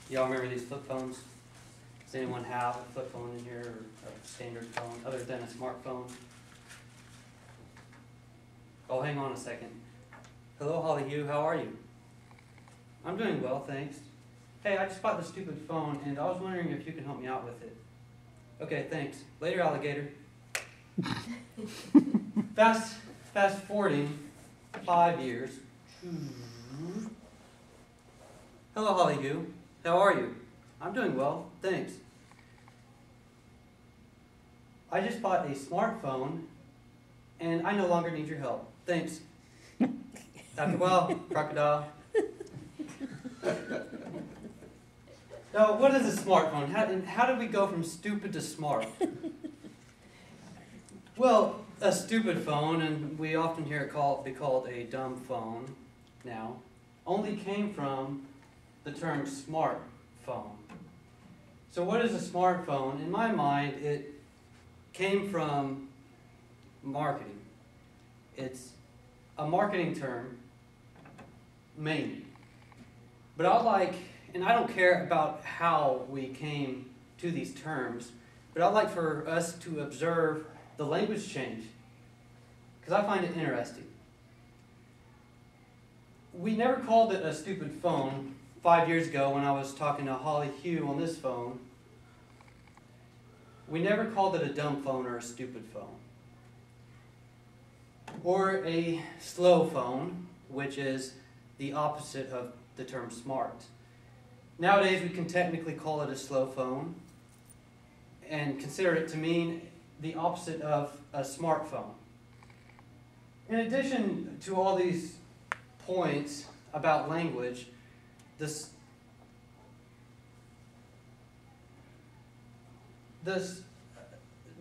Y'all remember these flip phones? Does anyone have a flip phone in here, or a standard phone, other than a smartphone? Oh, hang on a second. Hello, Holly Hugh, how are you? I'm doing well, thanks. Hey, I just bought this stupid phone, and I was wondering if you can help me out with it. Okay, thanks. Later, alligator. Fast forwarding 5 years. Hello, Holly Hugh. How are you? I'm doing well, thanks. I just bought a smartphone, and I no longer need your help. Thanks. After a while, crocodile. Now, what is a smartphone? How did we go from stupid to smart? Well, a stupid phone, and we often hear it be called a dumb phone now, only came from the term smartphone. So what is a smartphone? In my mind, it came from marketing. It's a marketing term, mainly. But and I don't care about how we came to these terms, but I'd like for us to observe the language change, because I find it interesting. We never called it a stupid phone 5 years ago when I was talking to Holly Hugh on this phone. We never called it a dumb phone or a stupid phone. Or a slow phone, which is the opposite of the term smart. Nowadays we can technically call it a slow phone and consider it to mean the opposite of a smartphone. In addition to all these points about language, this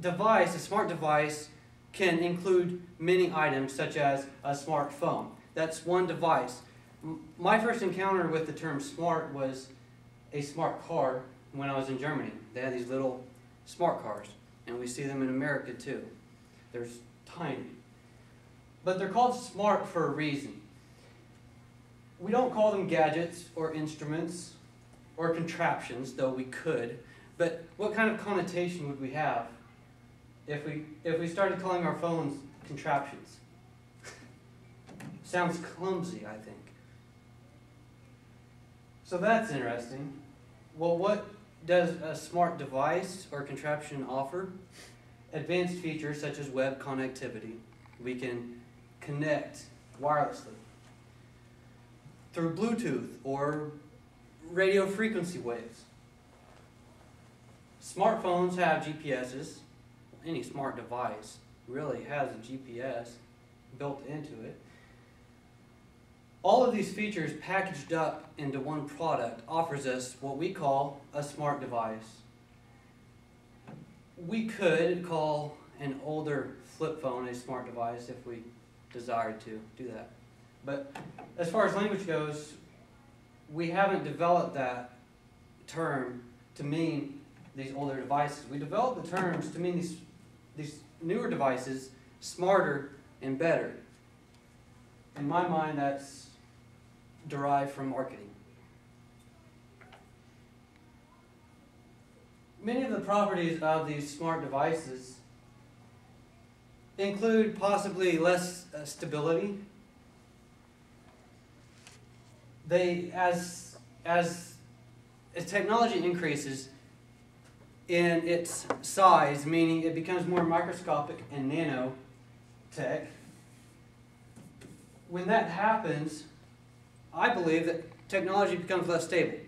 device, a smart device, can include many items such as a smartphone. That's one device. My first encounter with the term smart was a smart car when I was in Germany. They had these little smart cars, and we see them in America too. They're tiny. But they're called smart for a reason. We don't call them gadgets or instruments or contraptions, though we could. But what kind of connotation would we have if we started calling our phones contraptions? Sounds clumsy, I think. So that's interesting. Well, what does a smart device or contraption offer? Advanced features such as web connectivity. We can connect wirelessly through Bluetooth or radio frequency waves. Smartphones have GPSs. Any smart device really has a GPS built into it. All of these features packaged up into one product offers us what we call a smart device. We could call an older flip phone a smart device if we desired to do that. But as far as language goes, we haven't developed that term to mean these older devices. We developed the terms to mean these newer devices smarter and better. In my mind, that's derived from marketing. Many of the properties of these smart devices include possibly less stability. As technology increases in its size, meaning it becomes more microscopic and nanotech, when that happens, I believe that technology becomes less stable.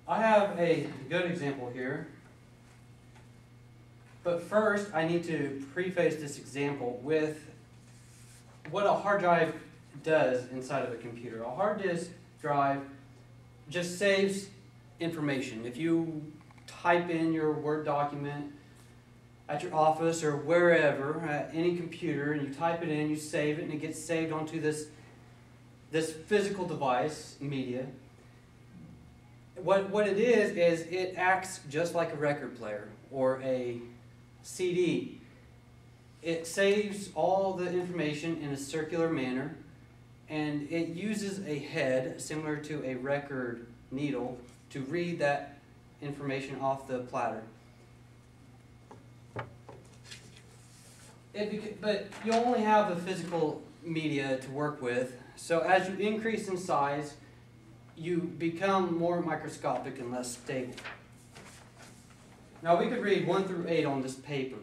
I have a good example here, but first I need to preface this example with what a hard drive does inside of a computer. A hard disk drive just saves information. If you type in your Word document at your office or wherever, at any computer, and you type it in, you save it, and it gets saved onto this physical device, media. What it is it acts just like a record player or a CD. It saves all the information in a circular manner, and it uses a head similar to a record needle to read that information off the platter. But you only have the physical media to work with, so as you increase in size, you become more microscopic and less stable. Now we could read 1 through 8 on this paper,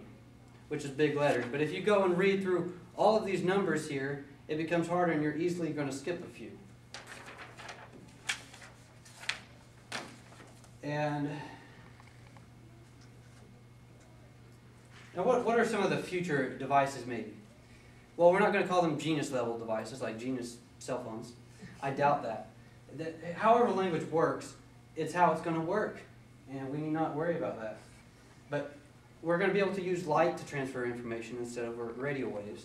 which is big letters, but if you go and read through all of these numbers here, it becomes harder and you're easily going to skip a few. And now what are some of the future devices maybe? Well, we're not going to call them Genius level devices like Genius cell phones. I doubt that. However language works, it's how it's going to work, and we need not worry about that. But we're going to be able to use light to transfer information instead of radio waves.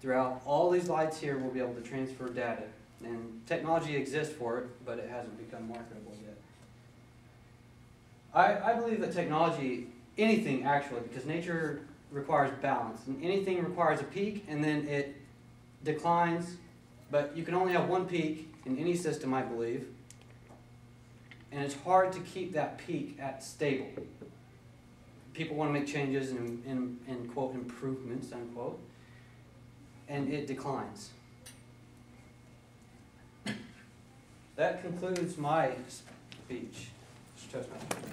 Throughout all these lights here, we'll be able to transfer data, and technology exists for it, but it hasn't become marketable yet. I believe that technology, anything actually, because nature requires balance, and anything requires a peak and then it declines, but you can only have one peak in any system, I believe, and it's hard to keep that peak at stable. People want to make changes and quote, improvements, unquote, and it declines. That concludes my speech, Toastmasters.